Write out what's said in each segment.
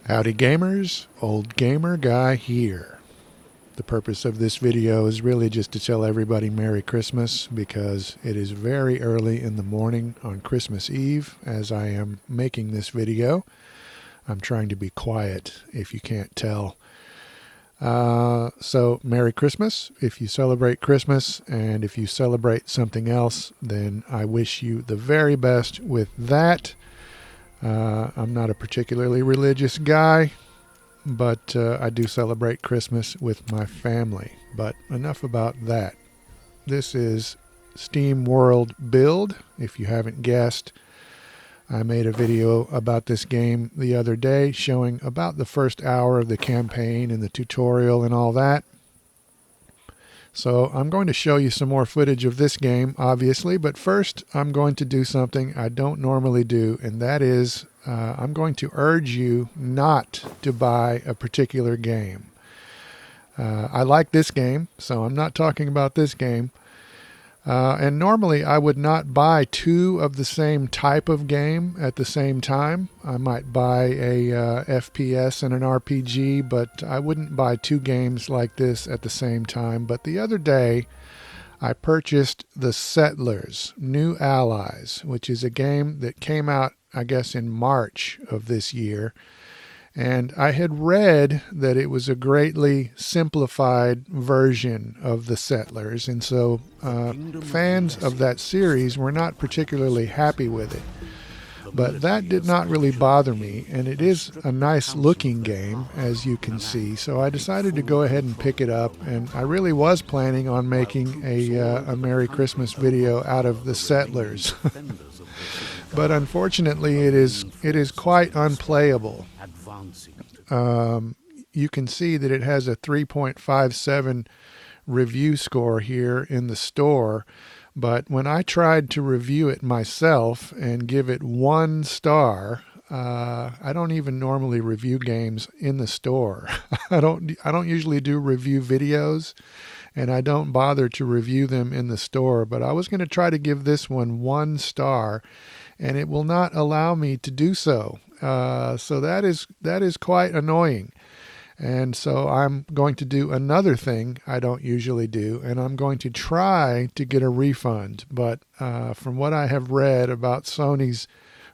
Howdy gamers, Old Gamer Guy here. The purpose of this video is really just to tell everybody Merry Christmas because it is very early in the morning on Christmas Eve as I am making this video. I'm trying to be quiet if you can't tell. So Merry Christmas if you celebrate Christmas, and if you celebrate something else, then I wish you the very best with that. I'm not a particularly religious guy, but I do celebrate Christmas with my family. But enough about that. This is Steamworld Build. If you haven't guessed, I made a video about this game the other day showing about the first hour of the campaign and the tutorial and all that. So I'm going to show you some more footage of this game, obviously, but first I'm going to do something I don't normally do, and that is I'm going to urge you not to buy a particular game. I like this game, so I'm not talking about this game. And normally I would not buy two of the same type of game at the same time. I might buy a FPS and an RPG, but I wouldn't buy two games like this at the same time. But the other day I purchased The Settlers, New Allies, which is a game that came out, I guess, in March of this year. And I had read that it was a greatly simplified version of The Settlers, and so fans of that series were not particularly happy with it. But that did not really bother me, and it is a nice looking game, as you can see, so I decided to go ahead and pick it up, and I really was planning on making a Merry Christmas video out of The Settlers. But unfortunately it is quite unplayable. You can see that it has a 3.57 review score here in the store, but when I tried to review it myself and give it 1 star, I don't even normally review games in the store. I don't usually do review videos, and I don't bother to review them in the store, but I was going to try to give this one 1 star, and it will not allow me to do so. So that is quite annoying. And so I'm going to do another thing I don't usually do, and I'm going to try to get a refund. But from what I have read about Sony's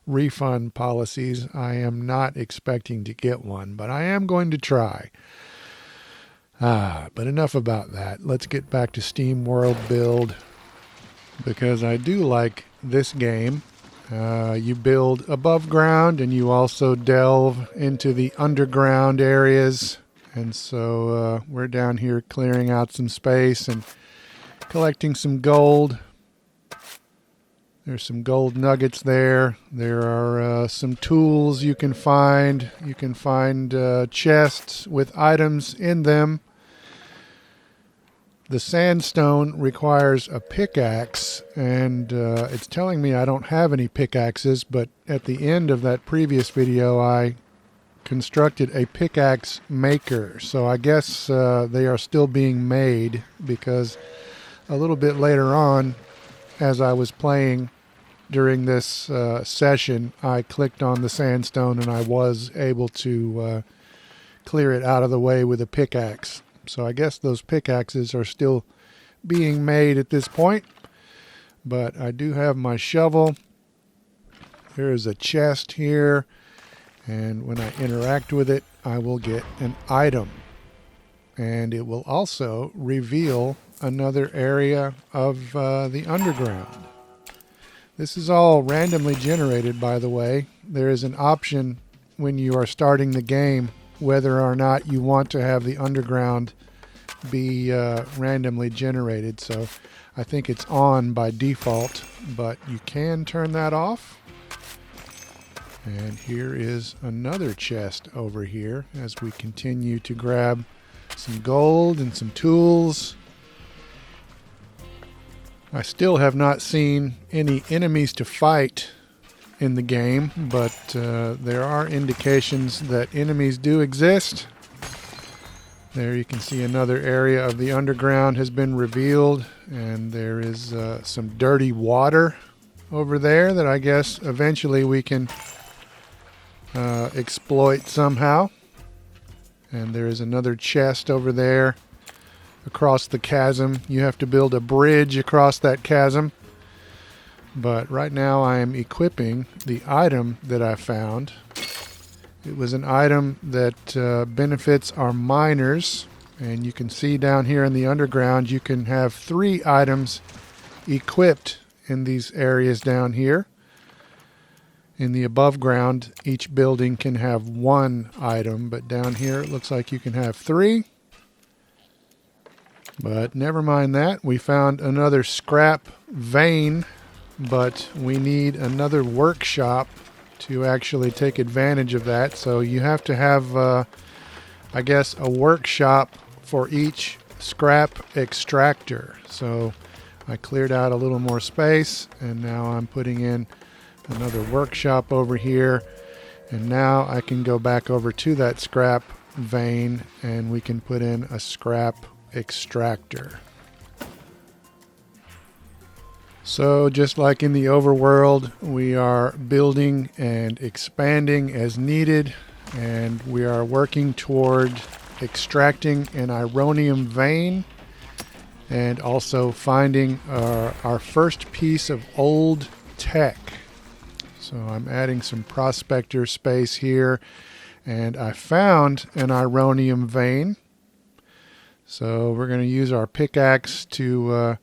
refund policies, I am not expecting to get one, but I am going to try. But enough about that. Let's get back to Steamworld Build, because I do like this game. You build above ground, and you also delve into the underground areas. And so we're down here clearing out some space and collecting some gold. There's some gold nuggets there. There are some tools you can find. You can find chests with items in them. The sandstone requires a pickaxe, and it's telling me I don't have any pickaxes, but at the end of that previous video I constructed a pickaxe maker. So I guess they are still being made, because a little bit later on, as I was playing during this session, I clicked on the sandstone and I was able to clear it out of the way with a pickaxe. So I guess those pickaxes are still being made at this point. But I do have my shovel. There is a chest here, and when I interact with it, I will get an item. And it will also reveal another area of the underground. This is all randomly generated, by the way. There is an option when you are starting the game whether or not you want to have the underground be randomly generated. So I think it's on by default, but you can turn that off. And here is another chest over here as we continue to grab some gold and some tools. I still have not seen any enemies to fight in the game, but there are indications that enemies do exist. There you can see another area of the underground has been revealed, and there is some dirty water over there that I guess eventually we can exploit somehow. And there is another chest over there across the chasm. You have to build a bridge across that chasm. But right now I am equipping the item that I found. It was an item that benefits our miners. And you can see down here in the underground you can have 3 items equipped in these areas down here. In the above ground, each building can have 1 item, but down here it looks like you can have 3. But never mind that. We found another scrap vein, but we need another workshop to actually take advantage of that. So you have to have, I guess, a workshop for each scrap extractor. So I cleared out a little more space, and now I'm putting in another workshop over here, and now I can go back over to that scrap vein and we can put in a scrap extractor. So just like in the overworld, we are building and expanding as needed, and we are working toward extracting an ironium vein and also finding our first piece of old tech. So I'm adding some prospector space here, and I found an ironium vein. So we're going to use our pickaxe to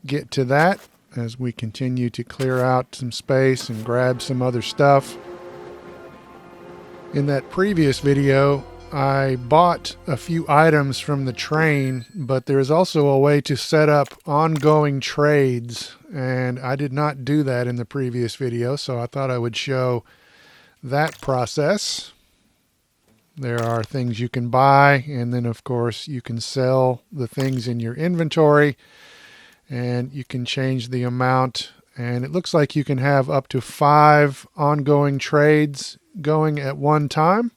get to that as we continue to clear out some space and grab some other stuff. In that previous video, I bought a few items from the train, but there's also a way to set up ongoing trades, and I did not do that in the previous video, so I thought I would show that process. There are things you can buy, and then of course you can sell the things in your inventory, and you can change the amount, and it looks like you can have up to 5 ongoing trades going at one time.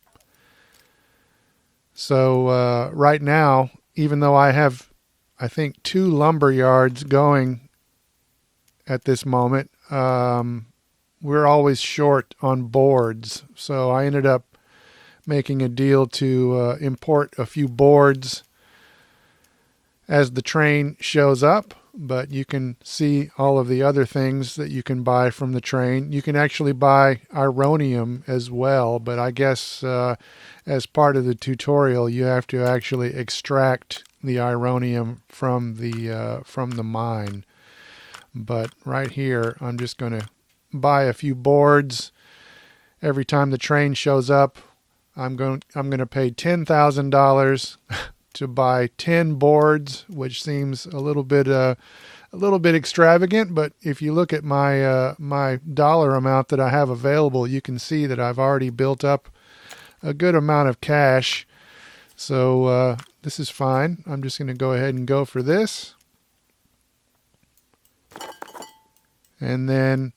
So right now, even though I have, I think, 2 lumber yards going at this moment, we're always short on boards. So I ended up making a deal to import a few boards as the train shows up. But you can see all of the other things that you can buy from the train. You can actually buy ironium as well, but I guess as part of the tutorial you have to actually extract the ironium from the mine. But right here I'm just going to buy a few boards. Every time the train shows up, I'm going to pay $10,000 to buy 10 boards, which seems a little bit extravagant, but if you look at my my dollar amount that I have available, you can see that I've already built up a good amount of cash. So this is fine. I'm just going to go ahead and go for this. And then,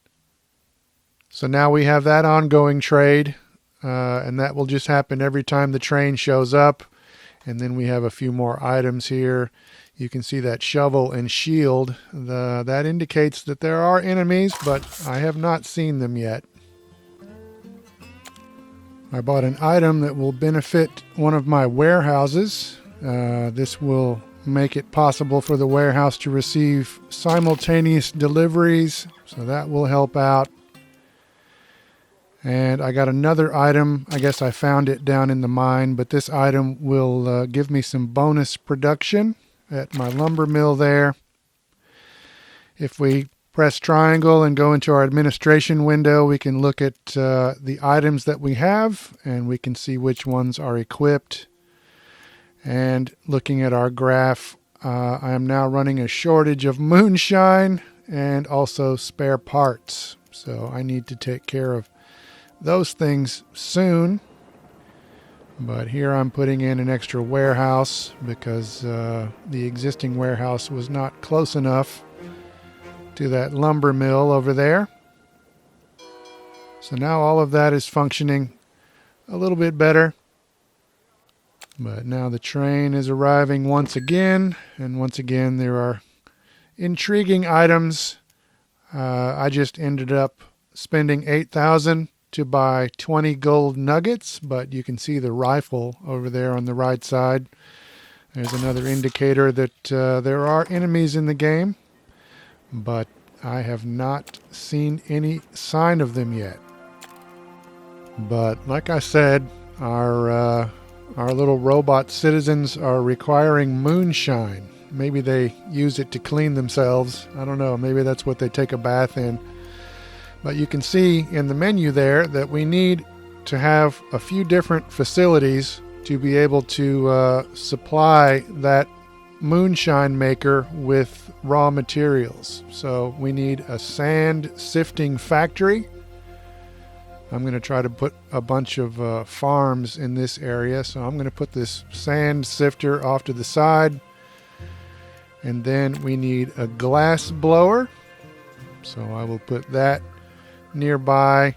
so now we have that ongoing trade, and that will just happen every time the train shows up. And then we have a few more items here. You can see that shovel and shield. That indicates that there are enemies, but I have not seen them yet. I bought an item that will benefit one of my warehouses. This will make it possible for the warehouse to receive simultaneous deliveries, so that will help out. And I got another item. I guess I found it down in the mine, but this item will give me some bonus production at my lumber mill there. If we press triangle and go into our administration window, we can look at the items that we have, and we can see which ones are equipped. And looking at our graph, I am now running a shortage of moonshine and also spare parts. So I need to take care of those things soon. But here I'm putting in an extra warehouse because the existing warehouse was not close enough to that lumber mill over there. So now all of that is functioning a little bit better. But now the train is arriving once again, and once again there are intriguing items. I just ended up spending $8,000 to buy 20 gold nuggets, but you can see the rifle over there on the right side. There's another indicator that there are enemies in the game, but I have not seen any sign of them yet. But like I said, our little robot citizens are requiring moonshine. Maybe they use it to clean themselves. I don't know. Maybe that's what they take a bath in. But you can see in the menu there that we need to have a few different facilities to be able to supply that moonshine maker with raw materials. So we need a sand sifting factory. I'm going to try to put a bunch of farms in this area. So I'm going to put this sand sifter off to the side. And then we need a glass blower. So I will put that nearby.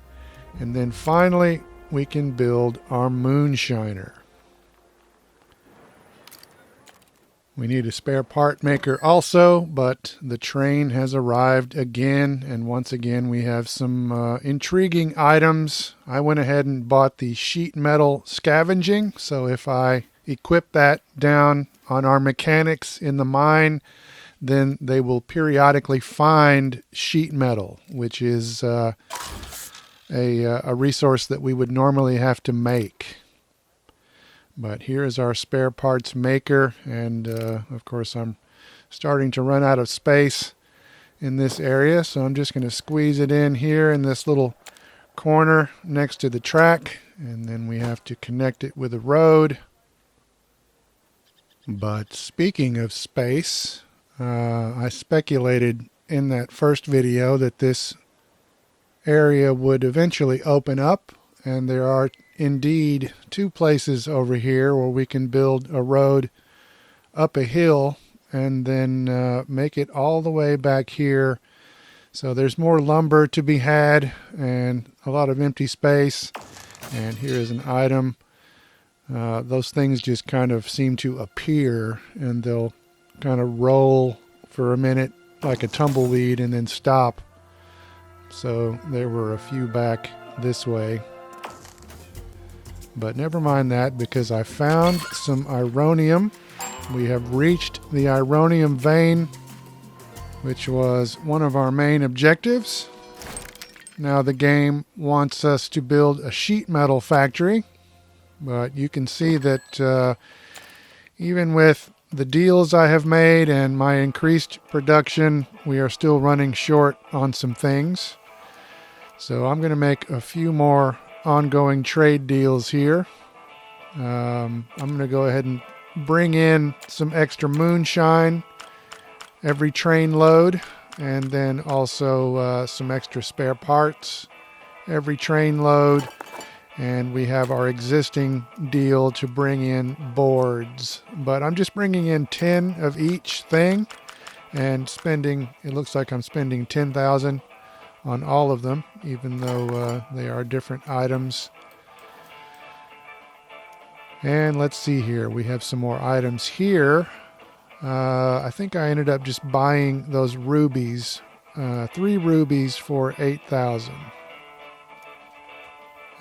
And then finally, we can build our moonshiner. We need a spare part maker also, but the train has arrived again, and once again we have some intriguing items. I went ahead and bought the sheet metal scavenging, so if I equip that down on our mechanics in the mine, then they will periodically find sheet metal, which is a resource that we would normally have to make. But here is our spare parts maker, and of course I'm starting to run out of space in this area, so I'm just going to squeeze it in here in this little corner next to the track, and then we have to connect it with a road. But speaking of space, I speculated in that first video that this area would eventually open up, and there are indeed two places over here where we can build a road up a hill and then make it all the way back here. So there's more lumber to be had and a lot of empty space. And here is an item. Those things just kind of seem to appear, and they'll kind of roll for a minute like a tumbleweed and then stop. So there were a few back this way. But never mind that, because I found some ironium. We have reached the ironium vein, which was one of our main objectives. Now the game wants us to build a sheet metal factory, but you can see that even with the deals I have made and my increased production, we are still running short on some things. So I'm going to make a few more ongoing trade deals here. I'm going to go ahead and bring in some extra moonshine every train load, and then also some extra spare parts every train load. And we have our existing deal to bring in boards, but I'm just bringing in 10 of each thing and spending, it looks like I'm spending 10,000 on all of them, even though they are different items. And let's see here, we have some more items here. I think I ended up just buying those rubies, 3 rubies for 8,000.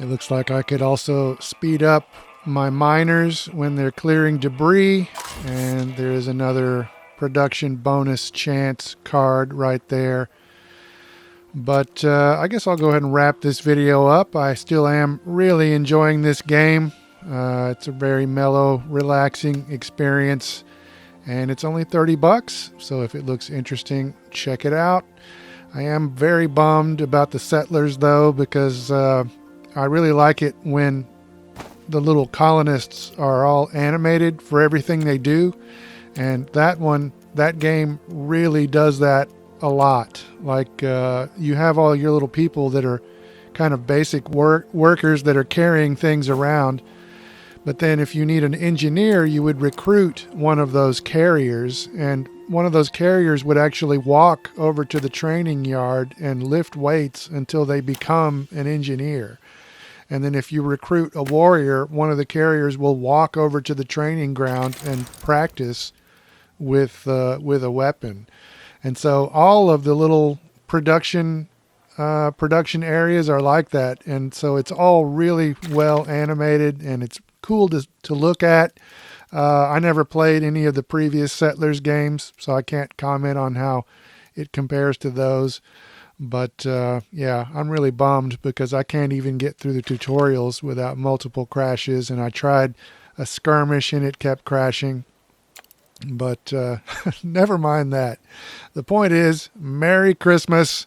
It looks like I could also speed up my miners when they're clearing debris, and there is another production bonus chance card right there. But I guess I'll go ahead and wrap this video up. I still am really enjoying this game. It's a very mellow, relaxing experience, and it's only 30 bucks. So if it looks interesting, check it out. I am very bummed about the settlers though, because I really like it when the little colonists are all animated for everything they do, and that game really does that a lot. Like you have all your little people that are kind of basic workers that are carrying things around, but then if you need an engineer, you would recruit one of those carriers, and one of those carriers would actually walk over to the training yard and lift weights until they become an engineer. And then if you recruit a warrior, one of the carriers will walk over to the training ground and practice with a weapon. And so all of the little production production areas are like that, and so it's all really well animated, and it's cool to look at. I never played any of the previous Settlers games, so I can't comment on how it compares to those. But yeah, I'm really bummed because I can't even get through the tutorials without multiple crashes, and I tried a skirmish and it kept crashing. But never mind that. The point is, Merry Christmas.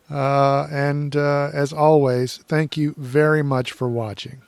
And as always, thank you very much for watching.